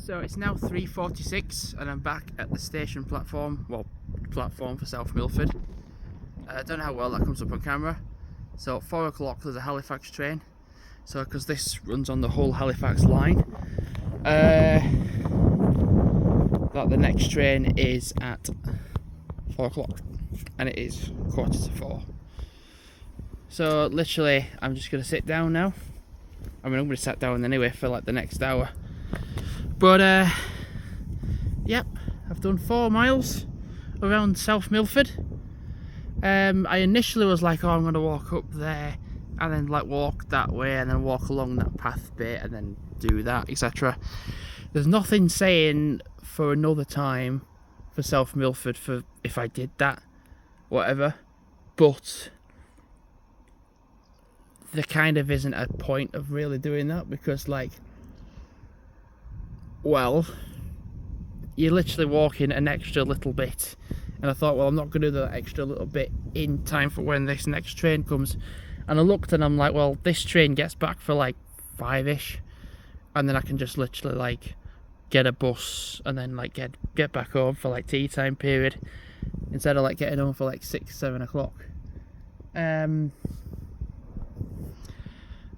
So it's now 3:46 and I'm back at the station platform, well, platform for South Milford. I don't know how well that comes up on camera. So at 4 o'clock there's a Halifax train. So because this runs on the whole Halifax line, that the next train is at 4 o'clock and it is 4:45. So literally I'm just going to sit down now. I mean, I'm going to sit down anyway for like the next hour. But yep, I've done 4 miles around South Milford. I initially was like, oh, I'm going to walk up there and then like walk that way and then walk along that path bit and then do that, etc. There's nothing saying for another time for South Milford for if I did that, whatever, but there kind of isn't a point of really doing that because, like, well, you're literally walking an extra little bit, and I thought, well, I'm not going to do that extra little bit in time for when this next train comes. And I looked and I'm like, well, this train gets back for like 5ish, and then I can just literally like get a bus and then like get back home for like tea time period instead of like getting home for like 6-7 o'clock.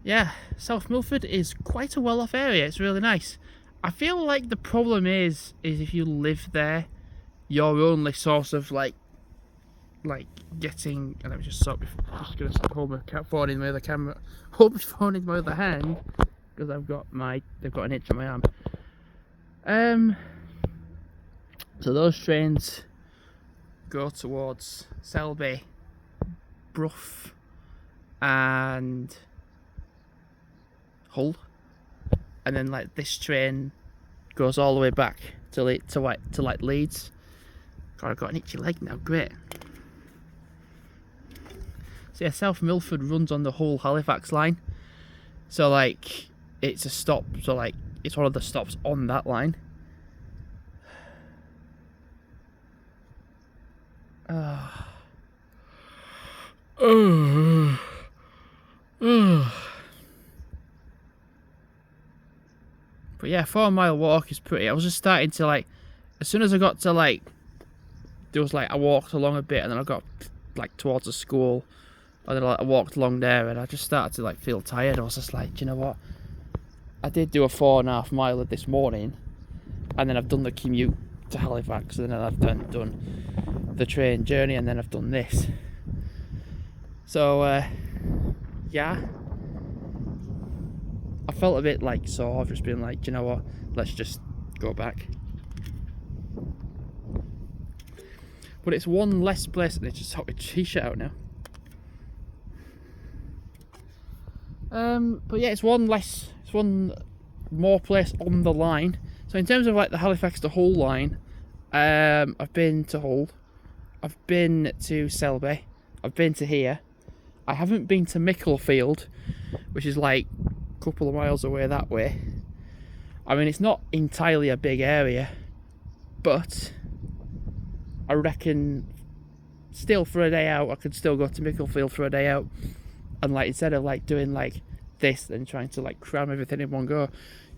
Yeah, South Milford is quite a well-off area. It's really nice. I feel like the problem is if you live there, your only source of like getting, and let me just stop. I'm just gonna hold my phone in my other camera, hold my phone in my other hand because they've got an itch on my arm. So those trains go towards Selby, Brough, and Hull, and then like this train goes all the way back to like Leeds. God, I've got an itchy leg now. Great. So yeah, South Milford runs on the whole Halifax line. So like it's a stop. So like it's one of the stops on that line. But yeah, 4-mile walk is pretty. I was just starting to like, as soon as I got to like, there was like, I walked along a bit and then I got like towards the school and then like, I walked along there and I just started to like feel tired. I was just like, do you know what? I did do a 4.5 mile this morning and then I've done the commute to Halifax and then I've done the train journey and then I've done this. So yeah, I felt a bit like sore. I've just been like, do you know what? Let's just go back. But it's one less place, and it's just hot with t-shirt out now. But yeah, it's one more place on the line. So in terms of like the Halifax to Hull line, I've been to Hull, I've been to Selby, I've been to here. I haven't been to Micklefield, which is like a couple of miles away that way. I mean, it's not entirely a big area, but I reckon still for a day out I could still go to Micklefield for a day out, and like instead of like doing like this and trying to like cram everything in one go,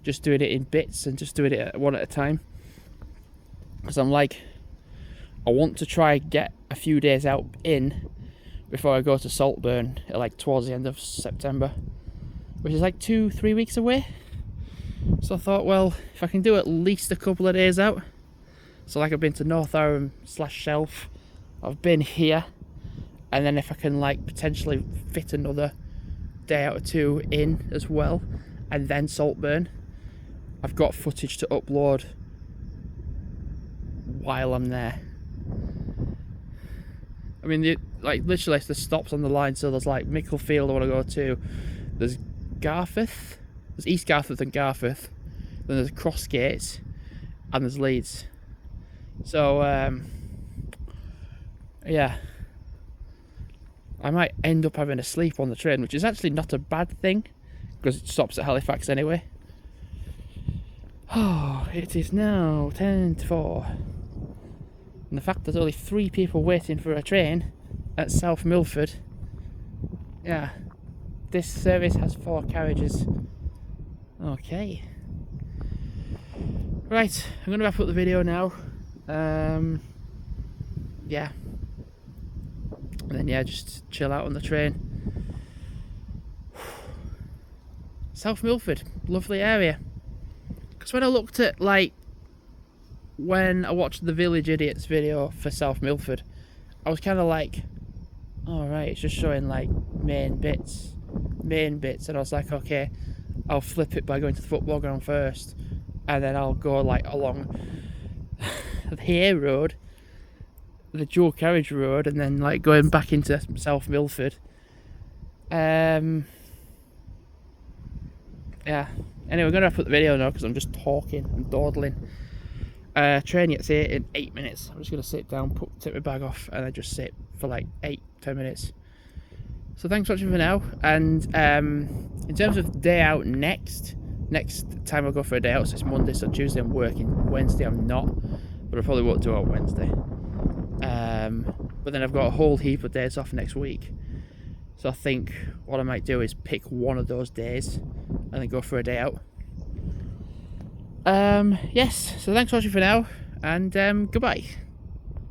just doing it in bits and just doing it one at a time. Because I'm like, I want to try get a few days out in before I go to Saltburn at like towards the end of September, which is like 2-3 weeks away. So I thought, well, if I can do at least a couple of days out, so like I've been to North Arran / Shelf, I've been here, and then if I can like potentially fit another day out or 2 in as well, and then Saltburn, I've got footage to upload while I'm there. I mean, like literally the stops on the line, so there's like Micklefield I want to go to, there's Garforth, there's East Garforth and Garforth, then there's Crossgates, and there's Leeds. So yeah, I might end up having to sleep on the train, which is actually not a bad thing because it stops at Halifax anyway. Oh, it is now 10:04. And the fact there's only 3 people waiting for a train at South Milford. Yeah, this service has 4 carriages. Okay. Right, I'm going to wrap up the video now. Yeah. And then yeah, just chill out on the train. South Milford, lovely area. Because when I looked at, like, when I watched the Village Idiots video for South Milford, I was kind of like, oh right, it's just showing like main bits, and I was like, okay, I'll flip it by going to the football ground first, and then I'll go like along the A road, the dual carriage road, and then like going back into South Milford. Yeah. Anyway, we're gonna wrap up the video now because I'm just talking and dawdling. Train gets here in 8 minutes. I'm just gonna sit down, take my bag off, and then just sit for like 8-10 minutes. So thanks for watching for now. And in terms of day out next time I'll go for a day out, so it's Monday, so Tuesday I'm working, Wednesday I'm not, but I probably won't do it on Wednesday. But then I've got a whole heap of days off next week. So I think what I might do is pick one of those days and then go for a day out. Yes, so thanks for watching for now, and goodbye.